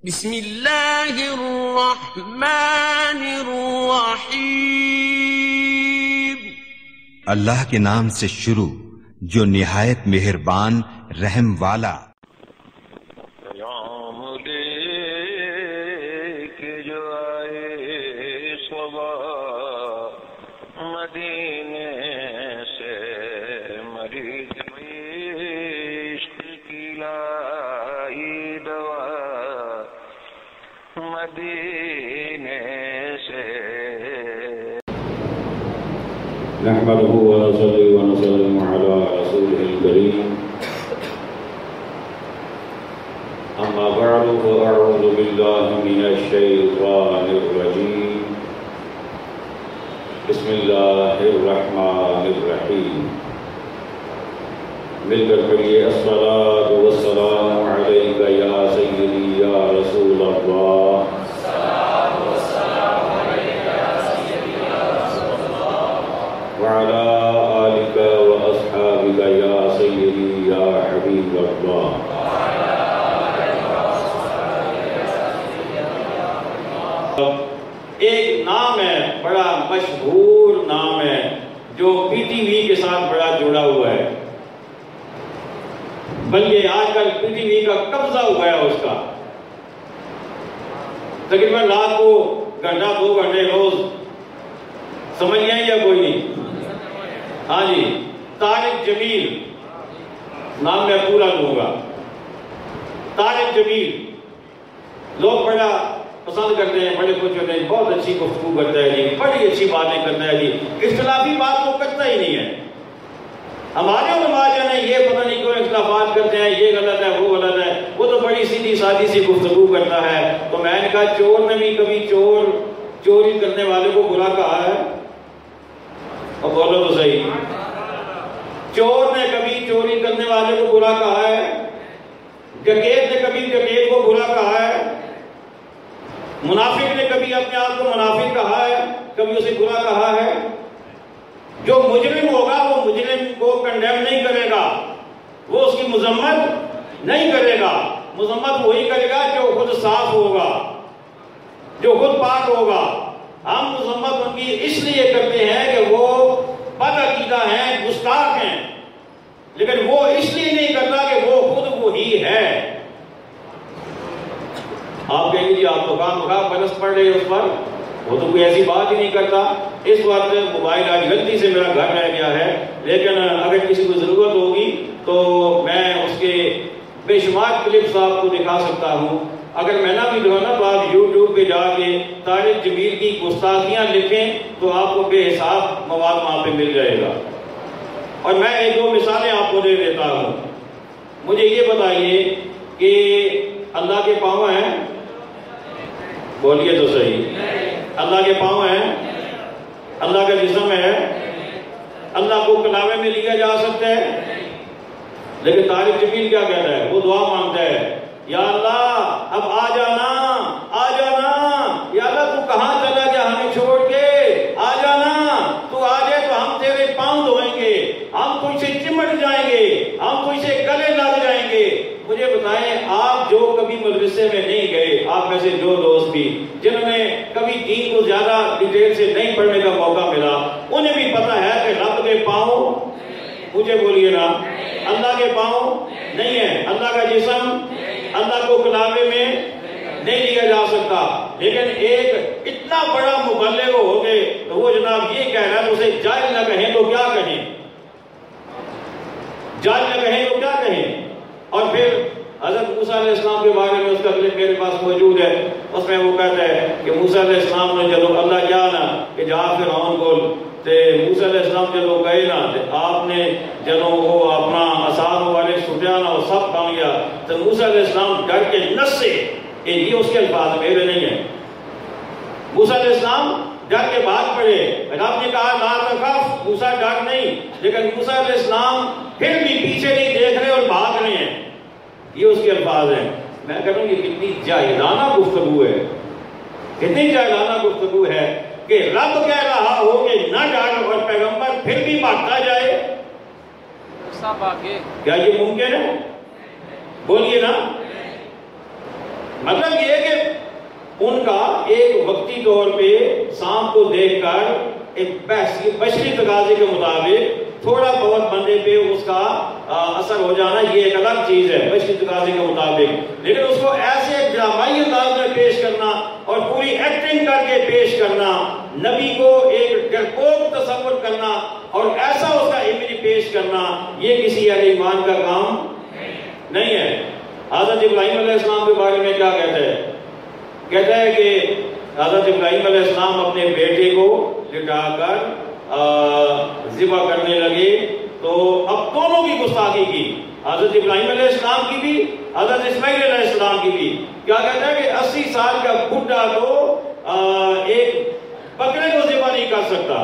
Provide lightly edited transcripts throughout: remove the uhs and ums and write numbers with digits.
بسم اللہ الرحمن الرحیم۔ اللہ کے نام سے شروع جو نہایت مہربان رحم والا۔ پیام دے کے جو آئے صبح مدینے سے، مریض عشق کی لائی دوا مدینے سے۔ نحمده ونصلي ونسلم على رسوله الكريم، أما بعد فأعوذ بالله من الشيطان الرجيم، بسم الله الرحمن الرحيم۔ مل کر پڑھیے الصلاة والسلام عليك يا سيدي يا رسول الله۔ وعلى آلك وأصحابك يا سيدي يا حبيب الله۔ ایک نام ہے، بڑا مشہور نام ہے، جو پی ٹی وی کے ساتھ بڑا جڑا ہوا ہے، بلکہ آج کل پی ٹی وی کا قبضہ ہوا ہے اس کا۔ تقریباً رات کو گھنٹہ 2 گھنٹے روز، سمجھ گئے یا کوئی نہیں؟ ہاں جی، طارق جمیل نام میں پورا دوں گا۔ طارق جمیل لوگ بڑا پسند کرتے ہیں، بڑے خوش ہوتے ہیں، بہت اچھی گفتگو کرتا ہے جی، بڑی اچھی باتیں کرتا ہے جی، اختلافی بات تو کرتا ہی نہیں ہے۔ ہمارے علماء جو ہے یہ پتہ نہیں کیوں اختلافات کرتے ہیں، یہ غلط ہے وہ غلط ہے، وہ تو بڑی سیدھی سادی سی گفتگو کرتا ہے۔ تو میں نے کہا چور نے بھی کبھی چوری کرنے والے کو برا کہا ہے؟ اور بولو تو صحیح، چور نے کبھی چوری کرنے والے کو برا کہا ہے؟ ڈکیت نے کبھی ڈکیت کو برا کہا ہے؟ منافق نے کبھی اپنے آپ کو منافق کہا ہے؟ کبھی اسے برا کہا ہے؟ جو مجرم ہوگا وہ مجرم کو کنڈیم نہیں کرے گا، وہ اس کی مذمت نہیں کرے گا۔ مذمت وہی کرے گا جو خود صاف ہوگا، جو خود پاک ہوگا۔ ہم مذمت ان کی اس لیے کرتے ہیں کہ وہ بد عقیدہ ہیں، گستاخ ہیں، لیکن وہ اس لیے نہیں کرتا کہ وہ خود وہی ہے۔ آپ کہیں گے جی آپ تو خواہ برس پڑ رہے اس پر، وہ تو کوئی ایسی بات ہی نہیں کرتا۔ اس وقت موبائل آج غلطی سے میرا گھر رہ گیا ہے، لیکن اگر کسی کو ضرورت ہوگی تو میں اس کے بے شمار کلپس آپ کو دکھا سکتا ہوں۔ اگر میں نہ بھی دوں نا تو آپ یوٹیوب پہ جا کے طارق جمیل کی گستاخیاں لکھیں تو آپ کو بے حساب مواد وہاں پہ مل جائے گا۔ اور میں 1-2 مثالیں آپ کو دے دیتا ہوں۔ مجھے یہ بتائیے کہ اللہ کے پاؤں ہیں؟ بولیے تو صحیح، اللہ کے پاؤں ہیں؟ اللہ کا جسم ہے؟ اللہ کو کلاوے میں لیا جا سکتا ہے؟ لیکن طارق جمیل کیا کہتا ہے؟ وہ دعا مانگتا ہے، یا اللہ اب آ جانا، آ جانا، یا اللہ تو کہاں چلا گیا ہمیں چھوڑ کے؟ آ جانا، تو آ جائے تو ہم تیرے پاؤں دھوئیں گے، ہم تجھ سے چمٹ جائیں گے، ہم تجھ سے گلے لگ جائیں گے۔ مجھے بتائیں، آپ جو کبھی مدرسے میں نہیں گئے، آپ میں سے جو دوست بھی جنہوں نے کبھی دین کو زیادہ ڈیٹیل سے نہیں پڑھنے کا موقع ملا، انہیں بھی پتہ ہے کہ رب کے پاؤں، مجھے بولیے نا، اللہ کے پاؤں نہیں ہے، اللہ کا جسم اللہ کو کلاوے میں نہیں لیا جا سکتا۔ لیکن ایک اتنا بڑا مبلغ ہو گئے تو وہ جناب یہ کہہ رہا ہے، اسے جائز نہ کہیں تو کیا کہیں، جائز نہ کہیں تو کیا کہیں۔ اور پھر حضرت موسیٰ علیہ السلام کے بارے میں اس کا کلپ میرے پاس موجود ہے، اس میں وہ کہتا ہے کہ موسیٰ علیہ السلام نے جدو اللہ کیا نا کہ جہاں فرعون کو تے موسیٰ علیہ السلام جدو گئے نا تے آپ نے جدو وہ اپنا آسان والے سٹیانا وہ سب کام گیا تو موسیٰ علیہ السلام ڈر کے نس سے، یہ اس کے الفاظ میرے نہیں ہیں، موسیٰ علیہ السلام ڈر کے بھاگ پڑے۔ رب نے کہا لا تخف، موسیٰ ڈر نہیں، لیکن موسیٰ علیہ السلام پھر بھی پیچھے نہیں دیکھ رہے اور بھاگ رہے ہیں، یہ اس کے الفاظ ہیں۔ میں کہوں یہ کتنی جاہلانہ گفتگو ہے، کتنی جاہلانہ گفتگو ہے کہ رب کہہ رہا ہو کہ نہ ڈر اور پیغمبر پھر بھی بھاگتا جائے۔ کیا یہ ممکن ہے؟ بولیے نا۔ مطلب یہ ہے کہ ان کا ایک وقتی طور پہ سانپ کو دیکھ کر ایک بشری تقاضے کے مطابق تھوڑا بہت بندے پہ اس کا اثر ہو جانا یہ ایک الگ چیز ہے بشری تقاضے کے مطابق، لیکن اس کو ایسے ڈرامائی انداز میں پیش کرنا اور پوری ایکٹنگ کر کے پیش کرنا، نبی کو ایک ڈرپوک تصور کرنا اور ایسا اس کا امیج پیش کرنا، یہ کسی اہل ایمان کا کام نہیں ہے۔ حضرت ابراہیم علیہ السلام کے بارے میں کیا کہتا ہے کہ حضرت ابراہیم علیہ السلام اپنے بیٹے کو لٹا کر ذبح کرنے لگے تو اب دونوں کی گستاخی کی، حضرت ابراہیم علیہ السلام کی بھی، حضرت اسماعیل علیہ السلام کی بھی۔ کیا کہتا ہے کہ 80 سال کا بڈھا تو ایک بکرے کو ذبح نہیں کر سکتا،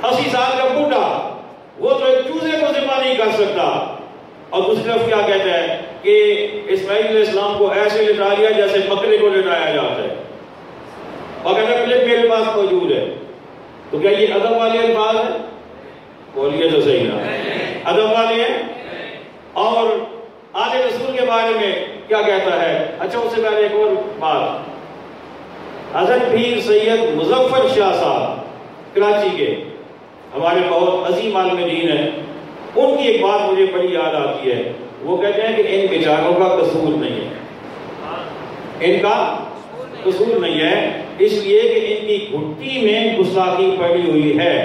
80 سال کا بڈھا وہ تو ایک چوزے کو ذبح نہیں کر سکتا، اور دوسری طرف کیا کہتا ہے کہ اسماعیل علیہ السلام کو ایسے لٹا لیا جیسے بکرے کو لٹایا جاتا ہے، اور کہتا ہے کلپ میرے پاس موجود ہے۔ تو کیا یہ ادب والے الفاظ ہیں؟ بولیے تو صحیح نا، ادب والے ہیں۔ اور آل رسول کے بارے میں کیا کہتا ہے؟ اچھا اس سے پہلے ایک اور بات، حضرت پیر سید مظفر شاہ صاحب کراچی کے ہمارے بہت عظیم عالم دین ہیں، ان کی ایک بات مجھے بڑی یاد آتی ہے۔ وہ کہتے ہیں کہ ان بیچاروں کا قصور نہیں ہے، ان کا قصور نہیں ہے، اس لیے کہ ان کی گھٹی میں گستاخی پڑی ہوئی ہے،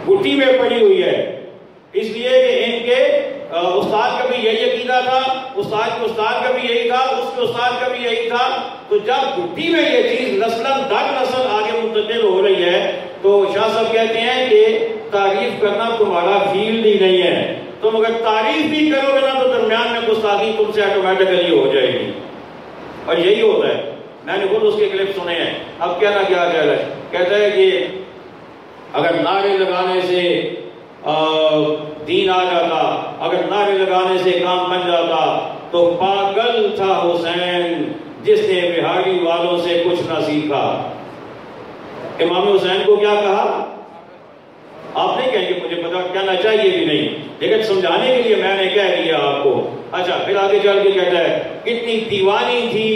گھٹی میں پڑی ہوئی ہے، اس لیے کہ ان کے استاد کا بھی یہی عقیدہ تھا، استاد کے استاد کا بھی یہی تھا، اس کے استاد کا بھی یہی تھا۔ تو جب گھٹی میں یہ چیز نسلاً در نسل آگے منتقل ہو رہی ہے تو شاہ صاحب کہتے ہیں کہ تعریف کرنا تمہارا فیلڈ ہی نہیں ہے، تم اگر تعریف بھی کرو گے نا تو درمیان میں گستاخی تم سے آٹومیٹکلی ہو جائے گی، اور یہی ہوتا ہے۔ میں نے خود اس کے کلپ سنے ہیں۔ اب کہنا کیا کہہ رہا ہے، کہتا ہے کہ اگر نعرے لگانے سے دین آ جاتا، اگر نعرے لگانے سے کام بن جاتا تو پاگل تھا حسین جس نے بہاری والوں سے کچھ نہ سیکھا۔ امام حسین کو کیا کہا؟ آپ نہیں کہیں گے مجھے پتا، کہنا چاہیے بھی نہیں، لیکن سمجھانے کے لیے میں نے کہہ دیا آپ کو۔ اچھا پھر آگے چل کے کہتا ہے کتنی دیوانی تھی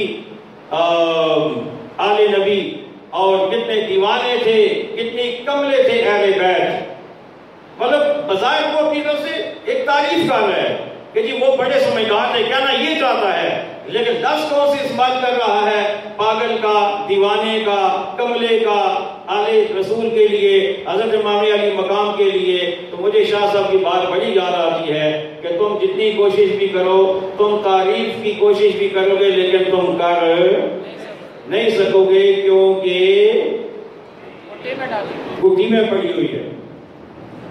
آل نبی، اور کتنے دیوانے تھے، کتنی کملے تھے اہل بیت۔ مطلب بظاہر وہ اپنی طرف سے ایک تعریف کر رہا ہے کہ جی وہ بڑے سمجھدار تھے، کہنا یہ چاہتا ہے، لیکن لفظ کون سے استعمال کر رہا ہے؟ پاگل کا، دیوانے کا، کملے کا، آل رسول کے لیے، حضرت امام علی مقام کے لیے۔ تو مجھے شاہ صاحب کی بات بڑی یاد آتی ہے کہ تم جتنی کوشش بھی کرو، تم تعریف کی کوشش بھی کرو گے لیکن تم کر نہیں سکو گے، کیونکہ گھٹی میں پڑی ہوئی ہے۔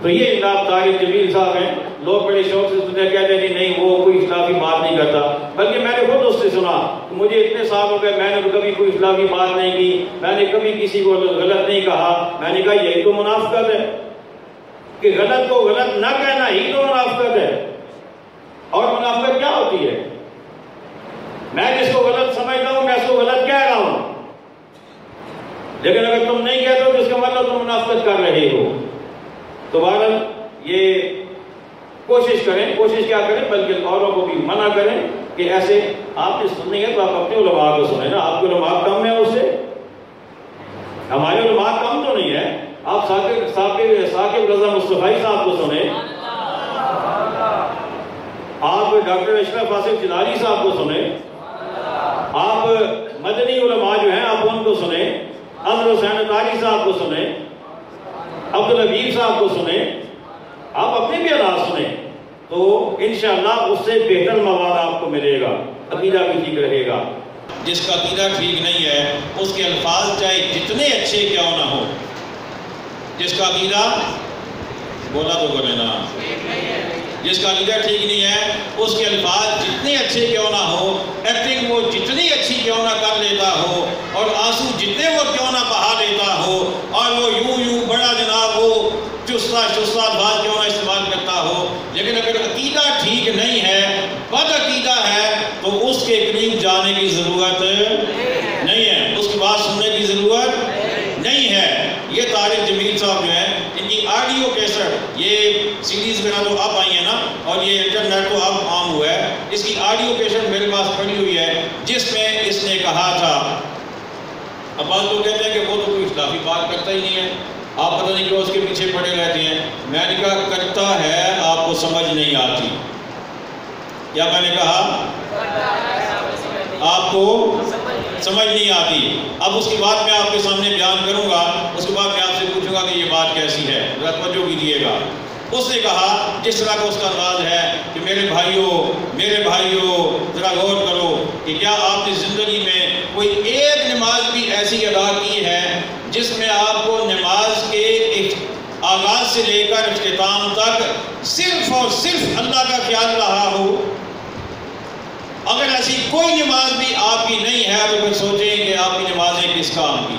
تو یہ جناب طارق جمیل صاحب ہیں، لوگ بڑے شوق سے سنتے کہتے ہیں کہ نہیں وہ کوئی اخلافی بات نہیں کرتا، بلکہ میں نے خود اس سے سنا، مجھے اتنے سال ہو گئے میں نے کبھی کوئی اخلافی بات نہیں کی، میں نے کبھی کسی کو غلط نہیں کہا۔ میں نے کہا یہی تو منافقت ہے کہ غلط کو غلط نہ کہنا ہی تو منافقت ہے۔ اور منافقت کیا ہوتی ہے؟ میں جس کو غلط سمجھتا ہوں میں اس کو غلط کہہ رہا ہوں، لیکن اگر تم نہیں کہتے ہو تو اس کا مطلب تم منافقت کر رہے ہو۔ تو بہرحال یہ کوشش کریں، کوشش کیا کریں بلکہ اوروں کو بھی منع کریں کہ ایسے آپ نے سننی ہے تو آپ اپنے علماء کو سنیں نا، آپ کے علماء کم ہیں اس سے، ہمارے علماء کم تو نہیں ہے۔ آپ ثاقب رضا مصطفی صاحب کو سنیں، آپ ڈاکٹر اشرف آصف چناری صاحب کو سنیں، آپ مدنی علماء جو ہیں آپ ان کو سنیں، اظہر حسین اطاری صاحب کو سنیں، عبدالحبیب صاحب کو سنیں، آپ اپنے بھی آواز سنیں، تو انشاءاللہ اس سے بہتر مواد آپ کو ملے گا، عقیدہ بھی ٹھیک رہے گا۔ جس کا عقیدہ ٹھیک نہیں ہے اس کے الفاظ چاہے جتنے اچھے کیوں نہ ہو، جس کا عقیدہ بولا تو بولے نا، جس کا عقیدہ ٹھیک نہیں ہے اس کے الفاظ جتنے اچھے کیوں نہ ہو، ایکٹنگ وہ جتنی اچھی کیوں نہ کر لیتا ہو، اور آنسو جتنے وہ کیوں نہ بہا لیتا ہو، اور وہ یوں بڑا جناب وہ چستہ الفاظ کیوں نہ استعمال کرتا ہو، لیکن اگر عقیدہ ٹھیک نہیں ہے، بد عقیدہ ہے، تو اس کے قریب جانے کی ضرورت نہیں ہے، اس کی بات سننے کی ضرورت نہیں ہے۔ یہ طارق جمیل صاحب جو ہیں، ان کی آڈیو کیسٹ، یہ سیریز میرا تو اب آئی ہے نا، اور یہ انٹرنیٹ تو اب عام ہوا ہے، اس کی آڈیو کیسٹ میرے پاس پڑی ہوئی ہے جس میں اس نے کہا تھا، اب بعض لوگ کہتے ہیں کہ وہ تو کوئی اختلافی بات کرتا ہی نہیں ہے، آپ پتہ نہیں کیوں اس کے پیچھے پڑے رہتے ہیں۔ میں نے کہا کرتا ہے، آپ کو سمجھ نہیں آتی۔ کیا میں نے کہا؟ آپ کو سمجھ نہیں آتی۔ اب اس کی بات میں آپ کے سامنے بیان کروں گا، اس کے بعد میں آپ سے پوچھوں گا کہ یہ بات کیسی ہے، ذرا توجہ کیجیے گا۔ اس نے کہا جس طرح کا اس کا انداز ہے کہ میرے بھائیوں ذرا غور کرو کہ کیا آپ نے زندگی میں کوئی ایک نماز بھی ایسی ادا کی ہے جس میں آپ کو نماز کے آغاز سے لے کر اختتام تک صرف اور صرف اللہ کا خیال رہا ہو؟ اگر ایسی کوئی نماز بھی آپ کی نہیں ہے تو پھر سوچیں کہ آپ کی نمازیں کس کام کی،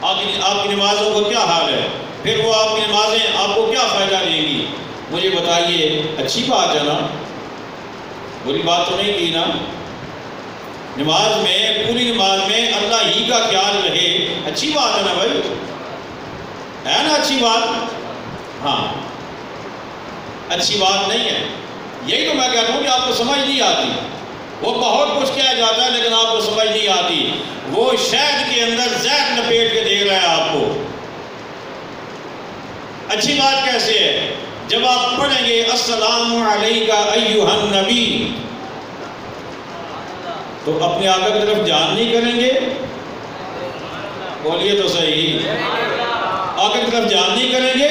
آپ کی نمازوں کا کیا حال ہے، پھر وہ آپ کی نمازیں آپ کو کیا فائدہ دیں گی؟ مجھے بتائیے، اچھی بات ہے نا، بری بات تو نہیں کی نا؟ نماز میں، پوری نماز میں اللہ ہی کا خیال رہے، اچھی بات ہے نا بھائی، ہے نا اچھی بات؟ ہاں، اچھی بات نہیں ہے۔ یہی تو میں کہتا ہوں کہ آپ کو سمجھ نہیں آتی۔ وہ بہت کچھ کہا جاتا ہے لیکن آپ کو سمجھ نہیں آتی۔ وہ شہد کے اندر زہر لپیٹ کے دے رہا ہے آپ کو۔ اچھی بات کیسے ہے؟ جب آپ پڑھیں گے السلام علیکہ ایھا النبی، تو اپنے آقا کی طرف جان نہیں کریں گے؟ بولیے تو صحیح، آقا کی طرف جان نہیں کریں گے؟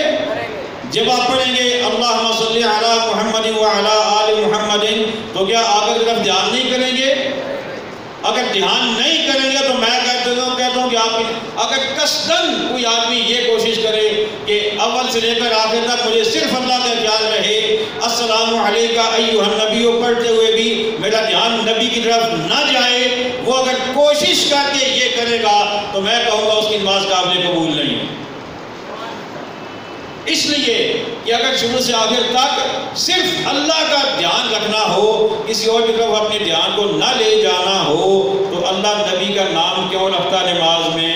جب آپ پڑھیں گے اللہم صلی علی محمد وعلی آل محمد، تو کیا آقا کی طرف دھیان نہیں کریں گے؟ اگر دھیان نہیں کریں گے تو میں کہتا ہوں کہ آپ اگر قصداً کوئی آدمی یہ کوشش کرے کہ اول سے لے کر آخر تک مجھے صرف اللہ کا خیال رہے، السلام علیکہ ایھا النبی پڑھتے ہوئے بھی میرا دھیان نبی کی طرف نہ جائے، وہ اگر کوشش کر کے یہ کرے گا تو میں کہوں گا اس کی نماز قابل قبول نہیں ہے۔ اس لیے کہ اگر شروع سے آخر تک صرف اللہ کا دھیان رکھنا ہو، کسی اور کی طرف اپنے دھیان کو نہ لے جانا ہو، تو اللہ نبی کا نام کیوں رکھتا نماز میں؟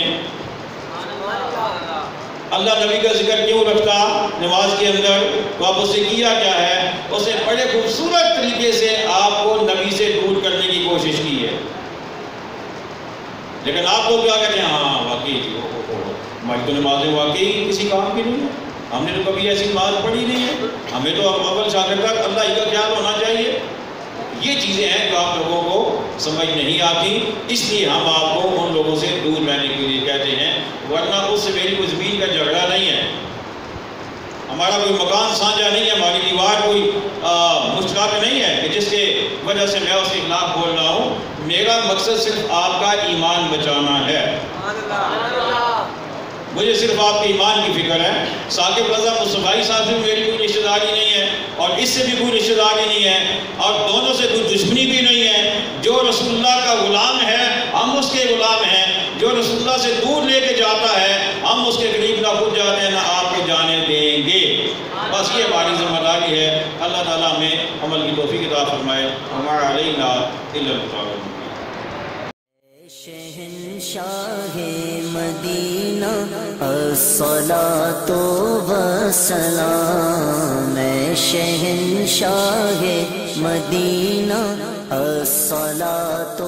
اللہ نبی کا ذکر کیوں رکھتا نماز کے اندر؟ تو آپ اس نے کیا کیا ہے؟ اس نے بڑے خوبصورت طریقے سے آپ کو نبی سے دور کرنے کی کوشش کی ہے۔ لیکن آپ کو کیا کہتے ہیں؟ ہاں واقعی ہماری تو نمازیں واقعی کسی کام کی نہیں ہے، ہم نے تو کبھی ایسی نماز پڑھی نہیں ہے، ہمیں تو اول سے آخر تک اللہ ہی کا خیال ہونا چاہیے۔ یہ چیزیں ہیں جو آپ لوگوں کو سمجھ نہیں آتی، اس لیے ہم آپ کو ان لوگوں سے دور رہنے کے لیے کہتے ہیں، ورنہ اس سے میری کوئی زمین کا جھگڑا نہیں ہے، ہمارا کوئی مکان سانجا نہیں ہے، ہماری دیوار کوئی مشترک نہیں ہے کہ جس کے وجہ سے میں اس کے خلاف بول رہا ہوں۔ میرا مقصد صرف آپ کا ایمان بچانا ہے، مجھے صرف آپ کے ایمان کی فکر ہے۔ ثاقب رضا مصطفی صاحب سے میری کوئی رشتہ داری نہیں ہے اور اس سے بھی کوئی رشتہ داری نہیں ہے اور دونوں سے کوئی دشمنی بھی نہیں ہے۔ جو رسول اللہ کا غلام ہے ہم اس کے غلام ہیں، جو رسول اللہ سے دور لے کے جاتا ہے ہم اس کے قریب نہ خود جاتے ہیں نہ آپ کو جانے دیں گے۔ بس یہ ہماری ذمہ داری ہے۔ اللہ تعالیٰ ہمیں عمل کی توفیق عطا فرمائے۔ وما علینا الا البلاغ۔ شہنشاہ مدینہ الصلاۃ والسلام، شہنشاہ مدینہ الصلاۃ